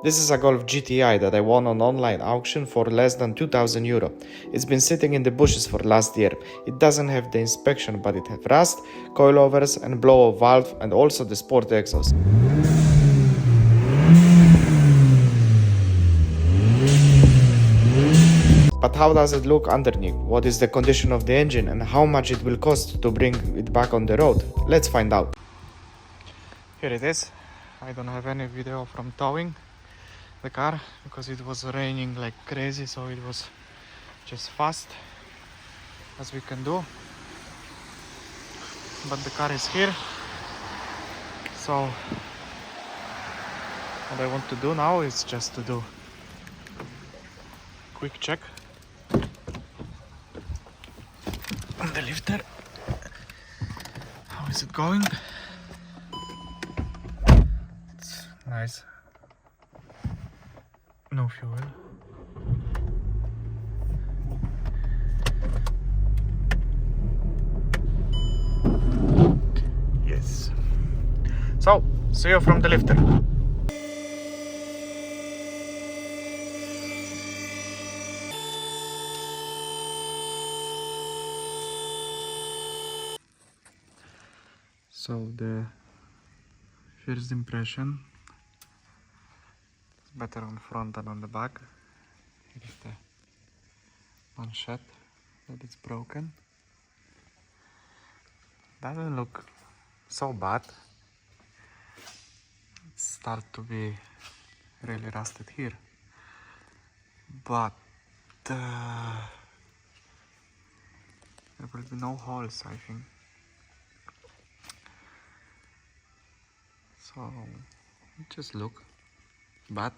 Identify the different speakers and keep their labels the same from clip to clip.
Speaker 1: This is a Golf GTI that I won on online auction for less than 2000 euro. It's been sitting in the bushes for last year. It doesn't have the inspection, but it has rust, coilovers and blow-off valve and also the sport exhaust. But how does it look underneath? What is the condition of the engine and how much it will cost to bring it back on the road? Let's find out. Here it is. I don't have any video from towing the car because it was raining like crazy, so it was just fast as we can do. But the car is here, so what I want to do now is just to do quick check on the lifter. How is it going? It's nice. No fuel. Yes. So, see you from the lifter. So the first impression is better on front than on the back. It is the manchette that is broken. Doesn't look so bad. It starts to be really rusted here, but there will be no holes, I think. So it just look bad,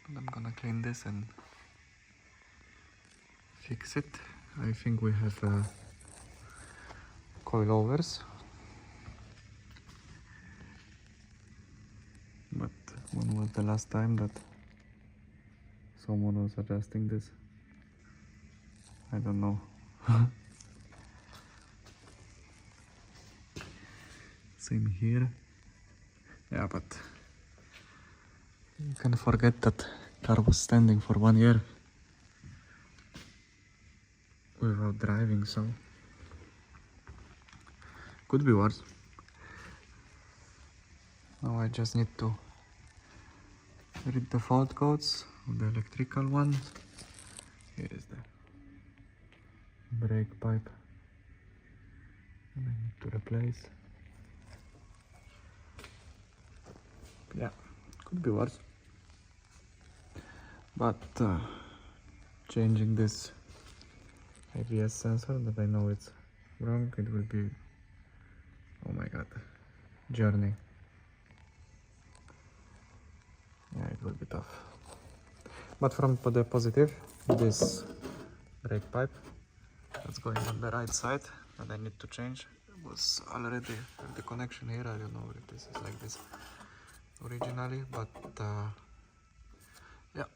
Speaker 1: but I'm gonna clean this and fix it. I think we have coilovers, but when was the last time that someone was adjusting this? I don't know. Same here. Yeah, but you can forget that car was standing for 1 year without driving, so could be worse. Now I just need to read the fault codes of the electrical ones. Here is the brake pipe and I need to replace. Yeah, could be worse, but changing this ABS sensor that I know it's wrong, it will be, oh my god, journey. Yeah, it will be tough. But from the positive, this brake pipe that's going on the right side that I need to change was already the connection here. I don't know if this is like this originally, but yeah,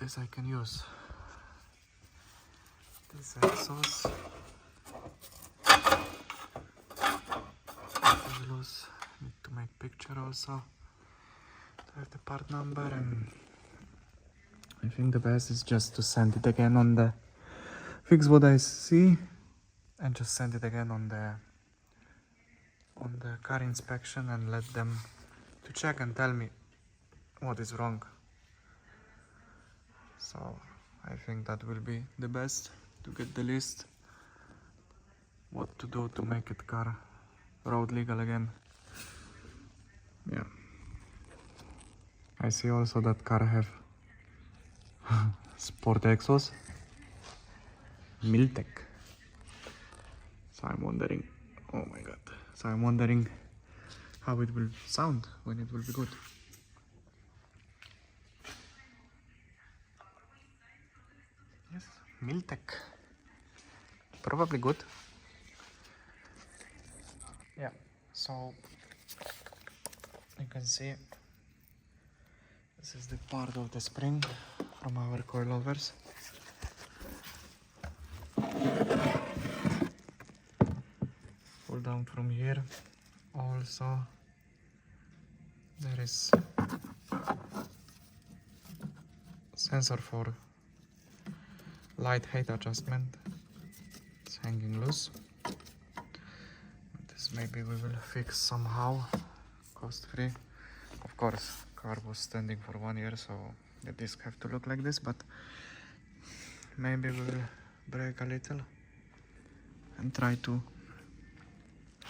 Speaker 1: this I can use. This exhaust is loose. Need to make picture also to have the part number, and I think the best is just to send it again on the fix what I see and just send it again on the car inspection and let them to check and tell me what is wrong. So I think that will be the best to get the list what to do to make it car road legal again. Yeah, I see also that car have sport exhaust Miltec. So I'm wondering, oh my god, so I'm wondering how it will sound when it will be good. Yes, Miltec, probably good. Yeah, so you can see this is the part of the spring from our coilovers. Pull down from here. Also there is sensor for light height adjustment. It's hanging loose. This maybe we will fix somehow, cost free. Of course, car was standing for 1 year, so the disc have to look like this, but maybe we will brake a little and try to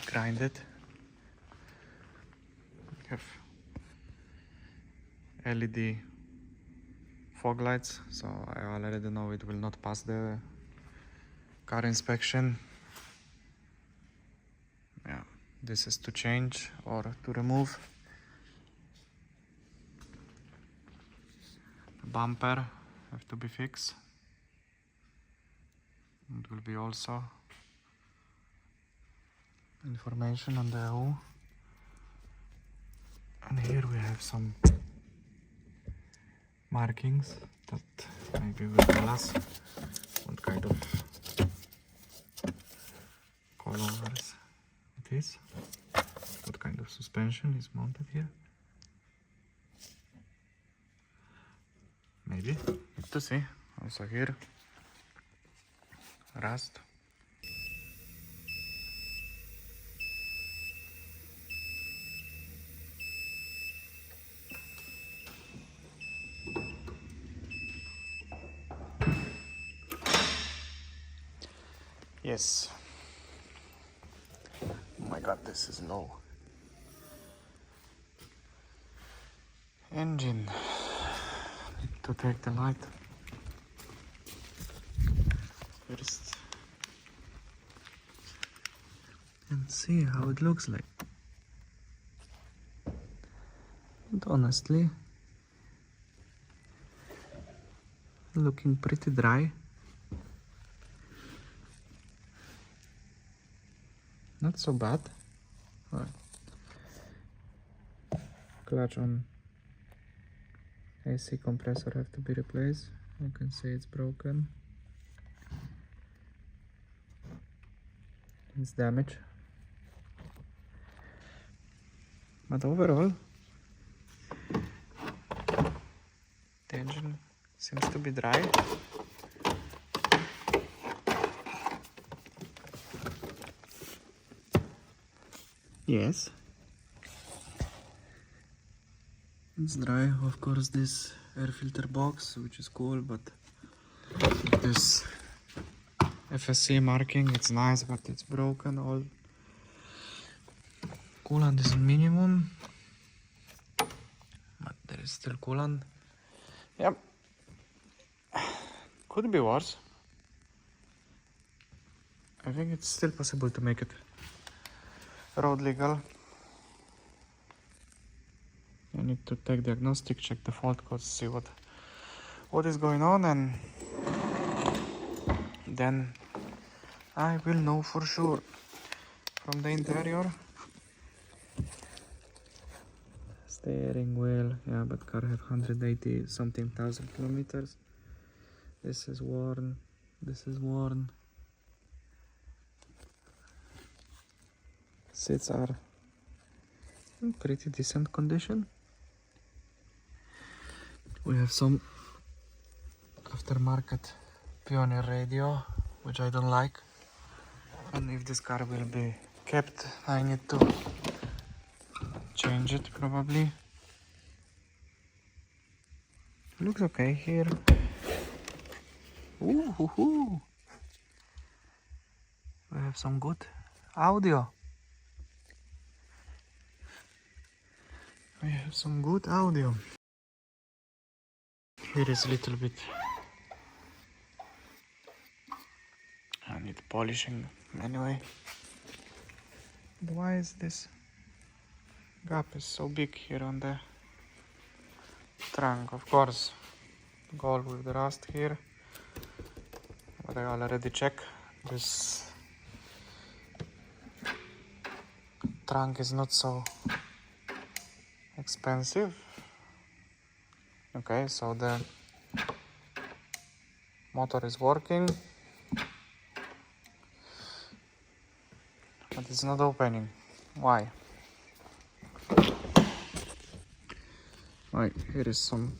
Speaker 1: grind it. We have LED fog lights, so I already know it will not pass the car inspection. Yeah, this is to change or to remove. The bumper have to be fixed. It will be also information on the EU. And here we have some markings that maybe will tell us what kind of colors it is, what kind of suspension is mounted here. Maybe, have to see. Also here, rust. Yes. Oh my god, this is low. Engine. Need to take the light. First. And see how it looks like. And honestly, looking pretty dry. Not so bad. Right. Clutch on AC compressor have to be replaced. You can see it's broken. It's damaged. But overall, the engine seems to be dry. Yes, it's dry. Of course, this air filter box, which is cool, but this FSC marking, it's nice, but it's broken. All coolant is minimum, but there is still coolant. Yep, could be worse. I think it's still possible to make it road legal. I need to take diagnostic, check the fault codes, see what is going on, and then I will know for sure. From the interior, steering wheel, yeah, but car have 180 something thousand kilometers. This is worn, this is worn. Seats are in pretty decent condition. We have some aftermarket Pioneer radio, which I don't like. And if this car will be kept, I need to change it probably. Looks okay here. Ooh, hoo, hoo. We have some good audio. We have some good audio. Here is a little bit. I need polishing anyway. But why is this gap is so big here on the trunk? Of course, Golf with the rust here. But I already checked. This trunk is not so expensive. Okay, so the motor is working, but it's not opening. Why? Right, here is some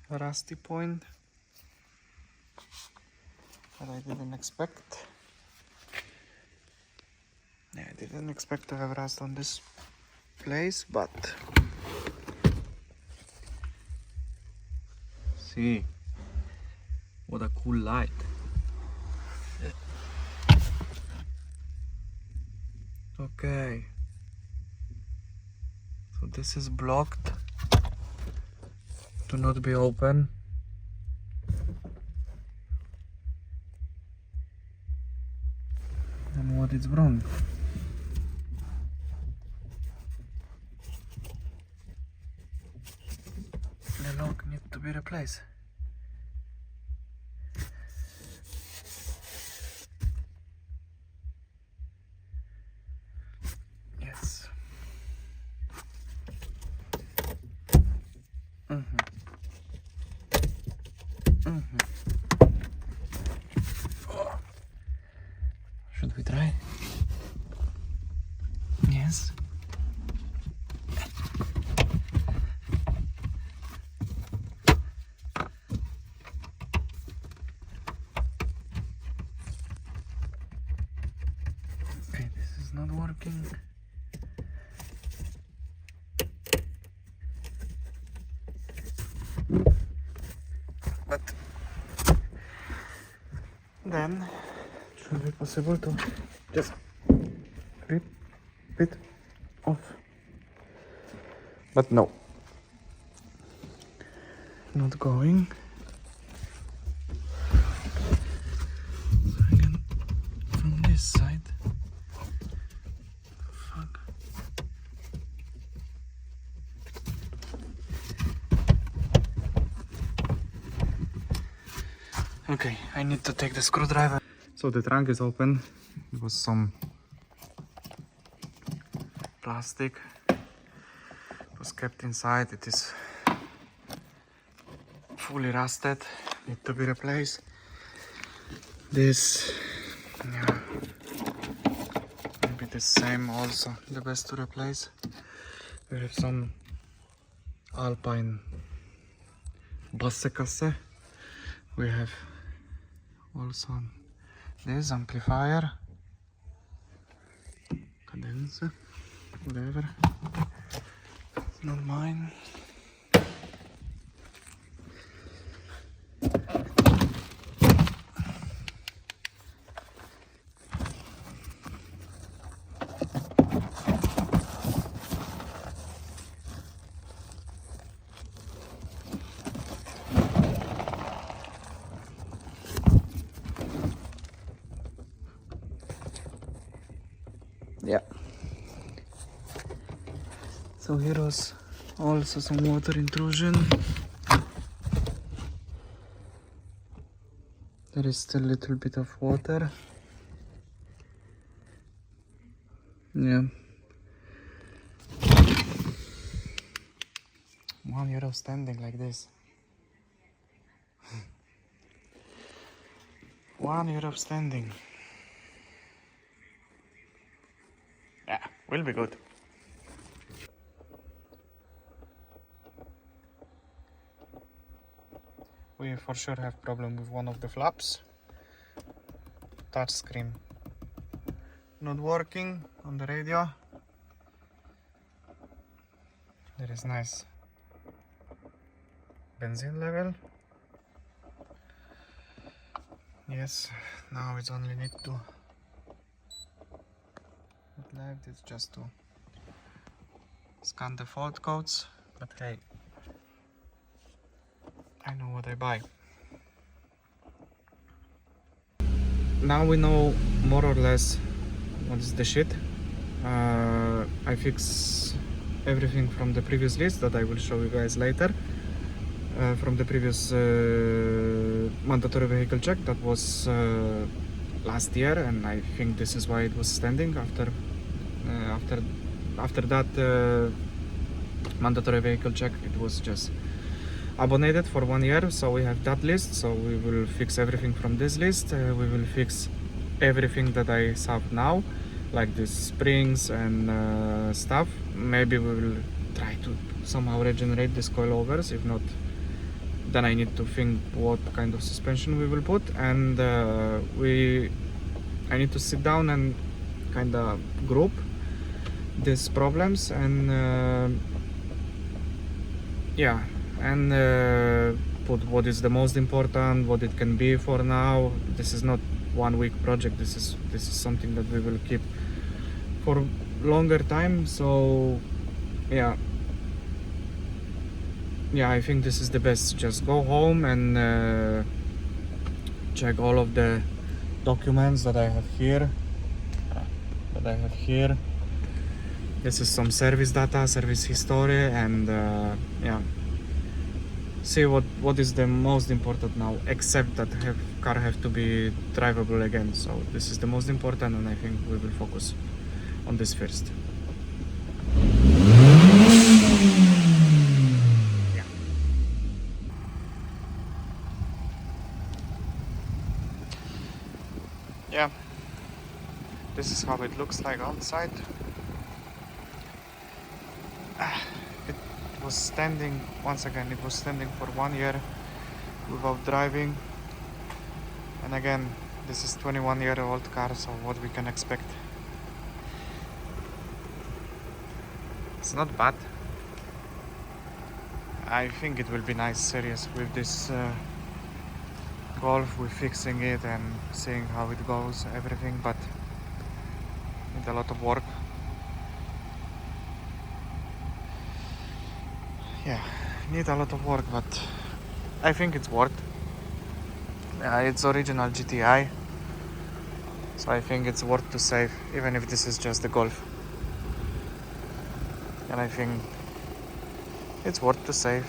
Speaker 1: rusty point that I didn't expect. Yeah, I didn't expect to have rust on this place, but see, what a cool light. Okay, so this is blocked to not be open. And what is wrong? The lock needs to be replaced. Yes. Oh. Should we try? Yes. Okay, this is not working. But then it should be possible to just rip it off. But no, not going. So again, from this side. Fuck. Okay, I need to take the screwdriver. So the trunk is open. There was some plastic. It was kept inside. It is fully rusted. Need to be replaced. This, yeah, maybe the same also. The best to replace. We have some Alpine bassekasse. We have also this amplifier, cadenza, whatever. It's not mine. Yeah. So here was also some water intrusion. There is still a little bit of water. Yeah. €1 standing like this. €1 standing. Yeah, will be good. We for sure have problem with one of the flaps. Touch screen not working on the radio. There is nice benzene level. Yes, now it's only need to left, it's just to scan the fault codes, but hey, I know what I buy. Now we know more or less what is the shit. I fix everything from the previous list that I will show you guys later. From the previous mandatory vehicle check that was last year, and I think this is why it was standing after that mandatory vehicle check. It was just abonated for 1 year, so we have that list. So we will fix everything from this list. We will fix everything that I have now. like these springs and stuff. Maybe we will try to somehow regenerate these coilovers. If not, then I need to think what kind of suspension we will put, and I need to sit down and kind of group these problems and yeah, and put what is the most important, what it can be for now. This is not 1 week project. This is something that we will keep for longer time. So yeah, I think this is the best. Just go home and check all of the documents that I have here. This is some service data, service history, and yeah, see what is the most important now, except that car have to be drivable again. So this is the most important, and I think we will focus on this first. Yeah, this is how it looks like outside. It was standing, once again, it was standing for 1 year without driving. And again, this is 21-year-old car, so what we can expect. It's not bad. I think it will be nice, serious, with this Golf. We're fixing it and seeing how it goes, everything, but need a lot of work. Yeah, need a lot of work, but I think it's worth. It's original GTI, so I think it's worth to save, even if this is just the Golf. And I think it's worth to save.